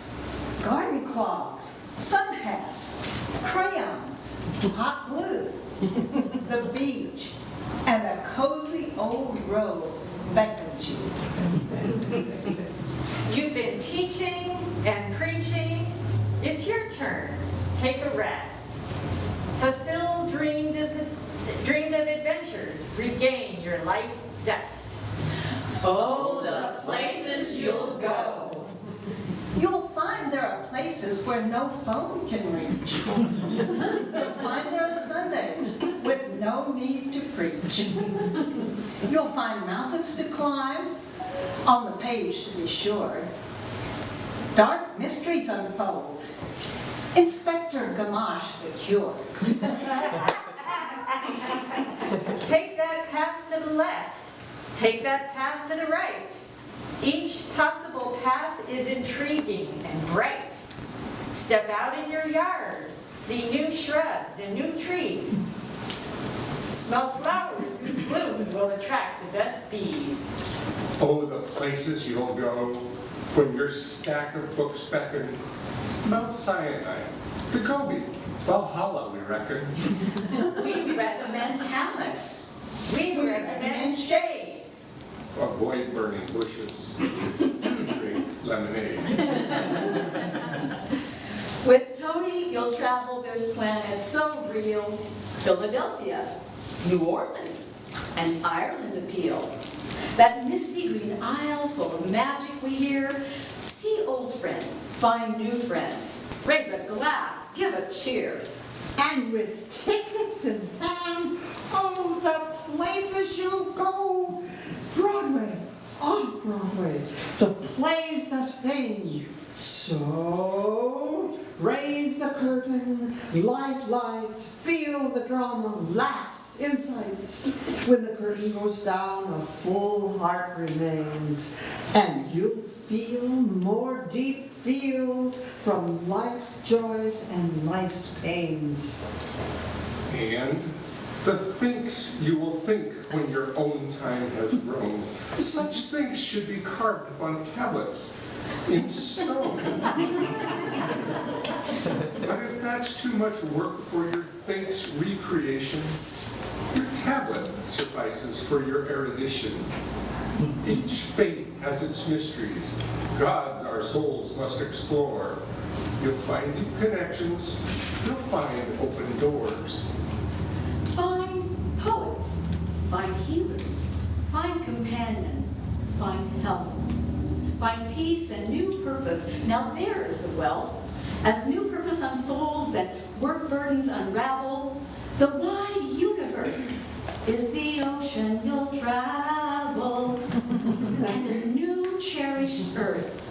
Garden clogs. Sun hats. Crayons. Hot glue. The beach. And a cozy old road beckons you. You've been teaching and preaching. It's your turn. Take a rest. Fulfill dreamed of adventures. Regain your life zest. Oh, the places you'll go. You'll find there are places where no phone can reach. You'll find there are Sundays with no need to preach. You'll find mountains to climb, on the page to be sure. Dark mysteries unfold. Inspector Gamache the cure. Take that path to the left. Take that path to the right. Each possible path is intriguing and bright. Step out in your yard. See new shrubs and new trees. Smell flowers whose blooms will attract the best bees. Oh, the places you'll go when your stack of books beckon. Mount Sinai, the Gobi, Valhalla, we reckon. We recommend hammocks. We recommend shade. Avoid burning bushes. Do drink lemonade. With Tony, you'll travel this planet so real. Philadelphia, New Orleans, and Ireland appeal. That misty green isle full of magic we hear. See old friends, find new friends. Raise a glass, give a cheer. And with tickets in hand, oh, the places you'll go. Broadway, on Broadway, the play's the thing. So, raise the curtain, light lights, feel the drama, laughs, insights. When the curtain goes down, a full heart remains, and you'll feel more deep feels from life's joys and life's pains. And the thinks you will think when your own time has grown. Such things should be carved upon tablets in stone. But if that's too much work for your thinks recreation, your tablet suffices for your erudition. Each faith has its mysteries. Gods our souls must explore. You'll find deep connections. You'll find open doors. Find poets, find healers, find companions, find help. Find peace and new purpose. Now there is the wealth. As new purpose unfolds and work burdens unravel, the wide universe is the ocean you'll travel. And the new cherished earth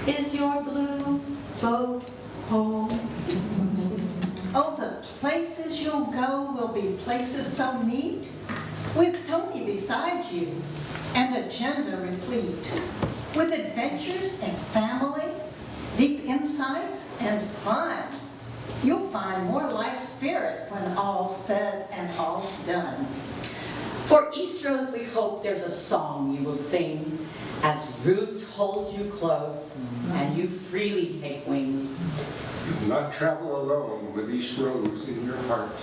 is your blue boat home. Oh, the places you'll go will be places so neat, with Tony beside you, and agenda replete, with adventures and family, deep insights, and fun. You'll find more life spirit when all's said and all's done. For Eastrose, we hope there's a song you will sing as roots hold you close and you freely take wing. You will not travel alone with Eastrose in your heart.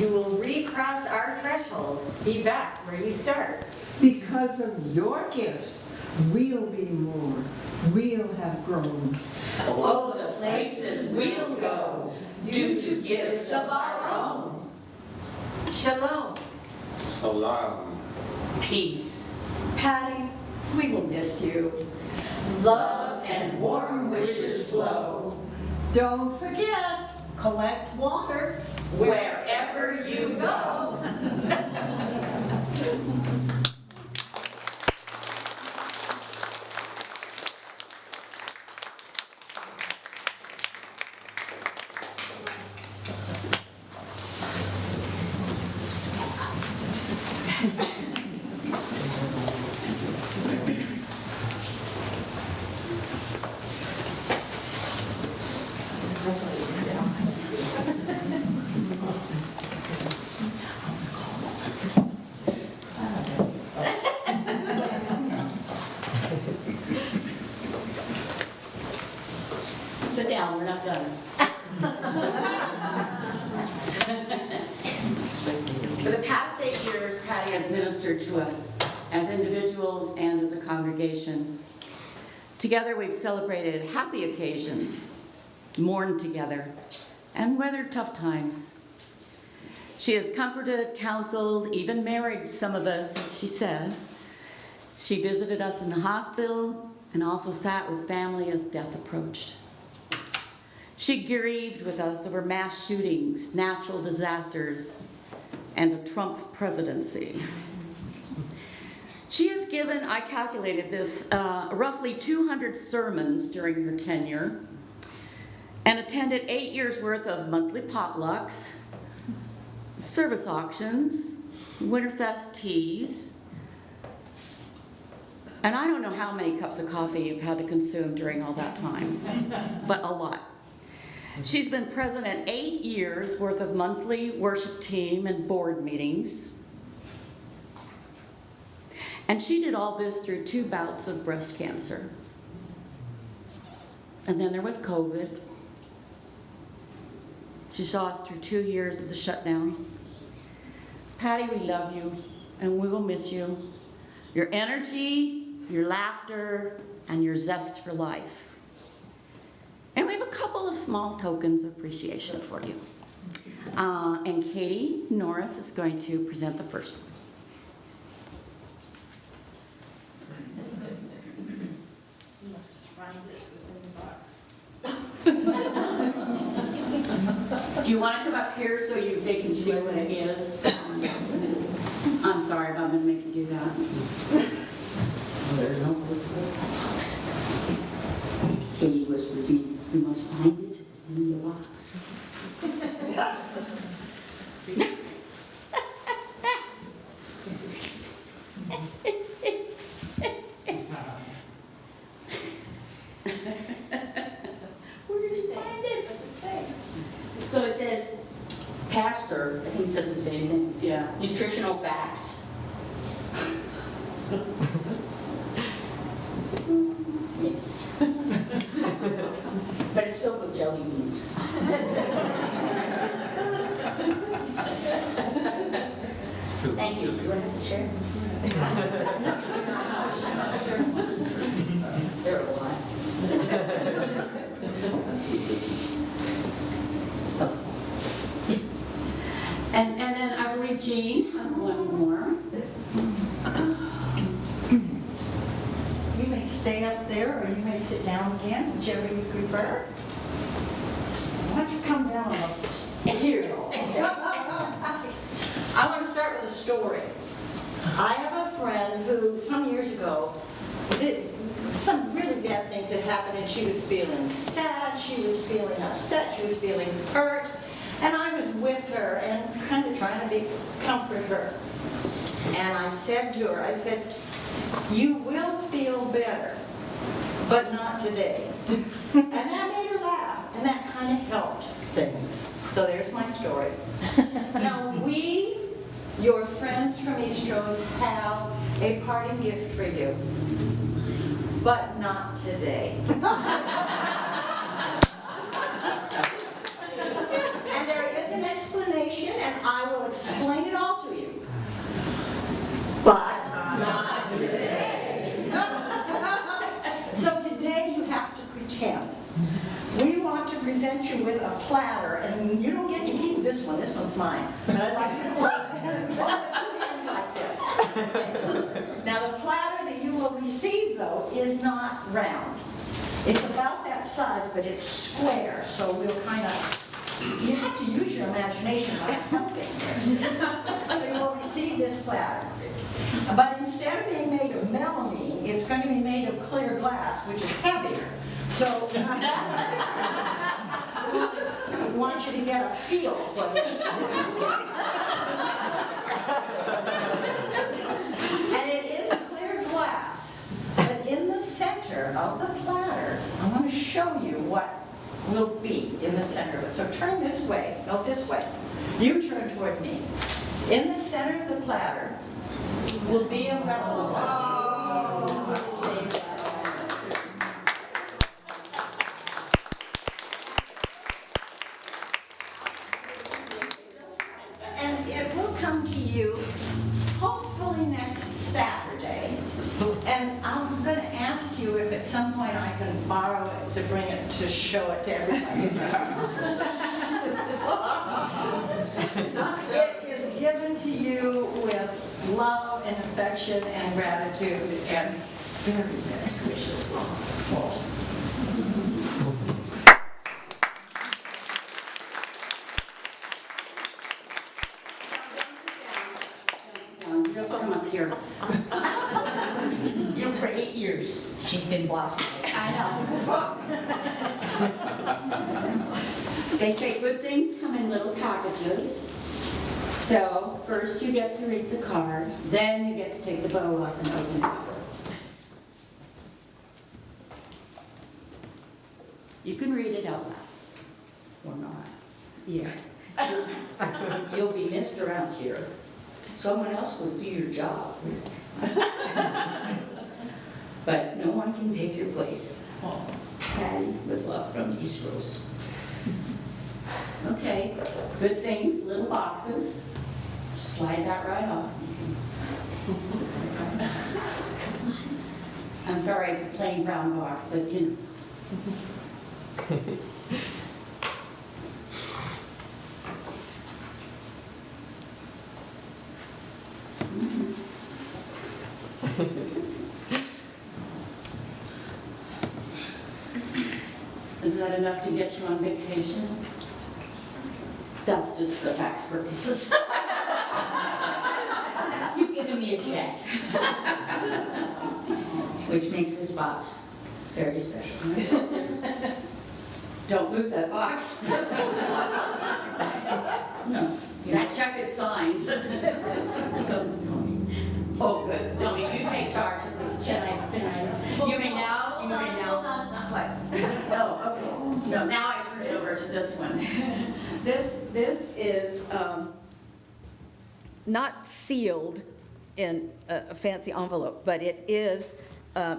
You will recross our threshold, be back where you start. Because of your gifts, we'll be more. We'll have grown. Oh, the places we'll go due to gifts of our own. Shalom. Salam. Peace, Patty, we will miss you. love, and warm wishes flow Don't forget, Collect water. wherever you go. Sit down, we're not done. For the past 8 years, Patty has ministered to us as individuals and as a congregation. Together, we've celebrated happy occasions, mourned together, and weathered tough times. She has comforted, counseled, even married some of us, as she said. She visited us in the hospital and also sat with family as death approached. She grieved with us over mass shootings, natural disasters, and a Trump presidency. She has given, I calculated this, roughly 200 sermons during her tenure and attended 8 years worth of monthly potlucks, service auctions, Winterfest teas, and I don't know how many cups of coffee you've had to consume during all that time, but a lot. She's been present at 8 years worth of monthly worship team and board meetings. And she did all this through 2 bouts of breast cancer. And then there was COVID. She saw us through 2 years of the shutdown. Patty, we love you, and we will miss you. Your energy, your laughter, and your zest for life. And we have a couple of small tokens of appreciation for you. And Katie Norris is going to present the first one. Do you want to come up here so they can see what it is? I'm sorry, but I'm going to make you do that. There's no place to put the box. Katie whispered to me, "You must find it in your box." Where did you find this? So it says, pastor, I think it says the same thing. Yeah. Nutritional facts. But it's filled with jelly beans. Thank you. Do I have to share? There a lot. And then I believe Jean has one more. You may stay up there or you may sit down again, whichever you prefer. Why don't you come down Here. I want to start with a story. I have a friend who, some years ago, some really bad things had happened and she was feeling sad, she was feeling upset, she was feeling hurt. And I was with her and kind of trying to comfort her. And I said to her, I said, "You will feel better, but not today. And that made her laugh, and that kind of helped things. So there's my story. Now we, your friends from Eastrose, have a parting gift for you, but not today. And there is an explanation, and I will explain it all to you. But not today. So today you have to pretend. We want to present you with a platter, and you don't get to keep this one. This one's mine. But I'd like you to hold two hands like this. Now the platter that you will receive, though, is not round. It's about that size, but it's square. So we'll kind of, you have to use your imagination by helping here. So you will receive this platter. But instead of being made of melamine, it's going to be made of clear glass, which is heavier. So we want you to get a feel for this. And it is clear glass. But in the center of the platter, I want to show you what will be in the center of it. So turn this way, no, this way. You turn toward me. In the center of the platter will be a replica. And it will come to you hopefully next Saturday. And I'm going to ask you if at some point I can borrow it to bring it to show it to everybody. It is given to you with love and affection and gratitude and very best wishes. You're come up here. You know, for 8 years, she's been blossoming. I know. They say good things come in little packages. So first you get to read the card, then you get to take the bow off and open it. You can read it out loud. Or not. Yeah. You'll be missed around here. Someone else will do your job. But no one can take your place. Patty, with love from Eastrose. Okay, good things, little boxes. Slide that right off. I'm sorry, it's a plain brown box, but you know. Is that enough to get you on vacation? That's just for tax purposes. You've given me a check. Which makes this box very special. Don't lose that box. No. That check is signed. It goes to Tony. Oh, good. Tony, you take charge of this check. You may now, you may now. Not quite. Oh, okay. No, now I turn it over to this one. This is not sealed in a fancy envelope, but it is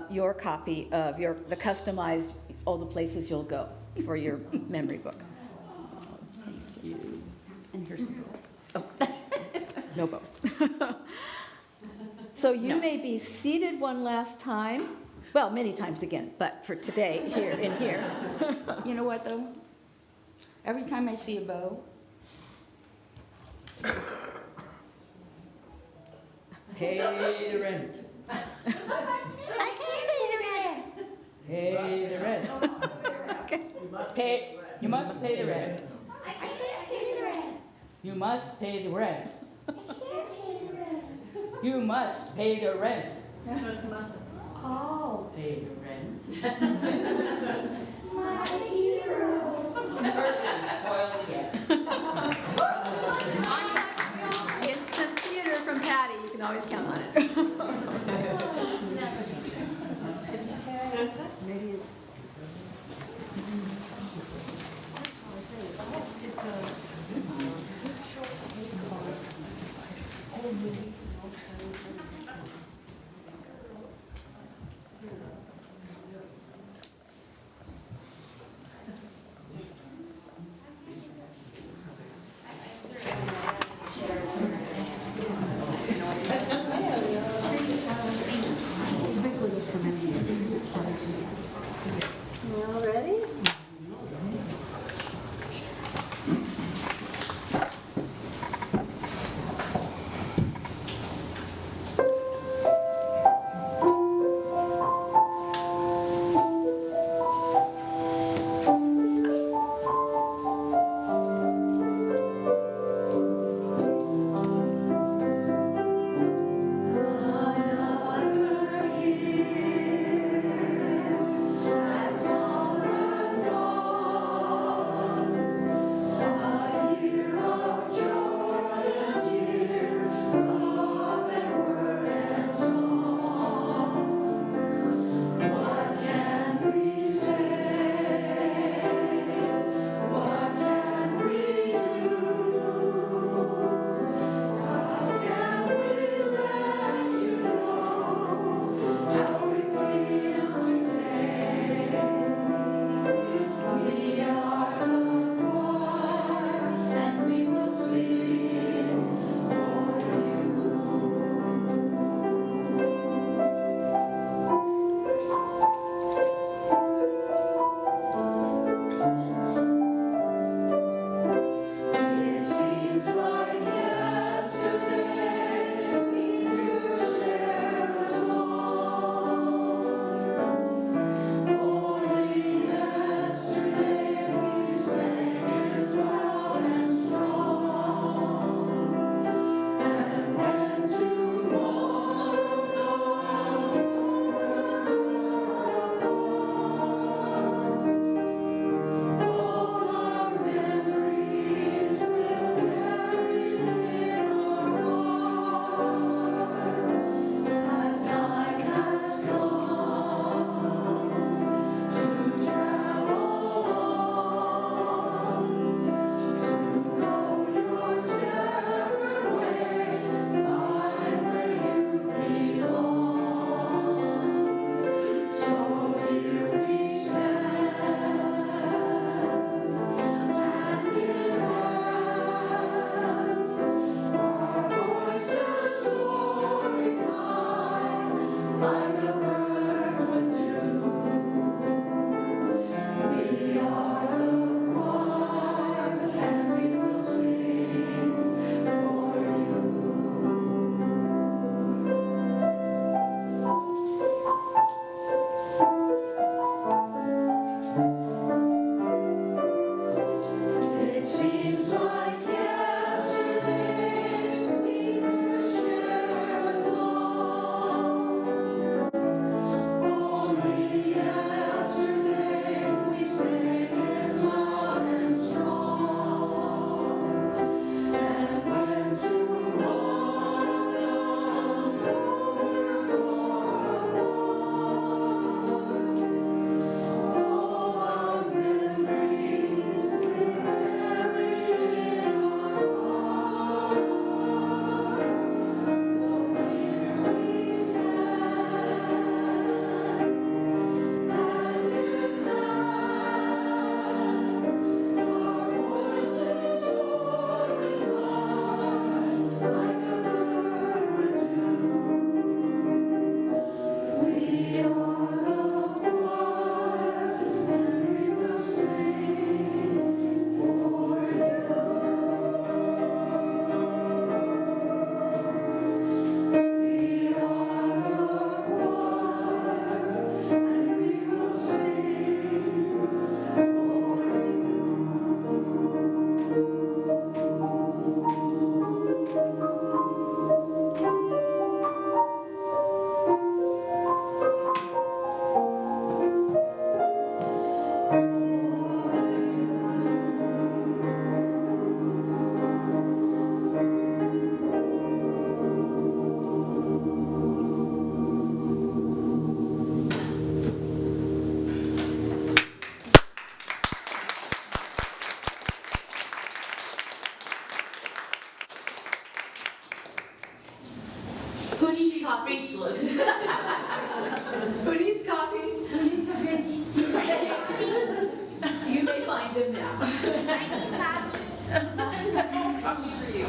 your copy of the customized, all the places you'll go for your memory book. Thank you. And here's the bow. Oh, no bow. So you may be seated one last time. Well, many times again, but for today, here in here. You know what, though? Every time I see a bow, pay the rent. I can't pay the rent. Pay the rent. You must pay the rent. I can't pay the rent. You must pay the rent. I can't pay the rent. You must pay the rent. Oh, Pay the rent. my hero. Person spoiled again. Instant theater from Patty, you can always count on it. Maybe it's them now. Coffee for you.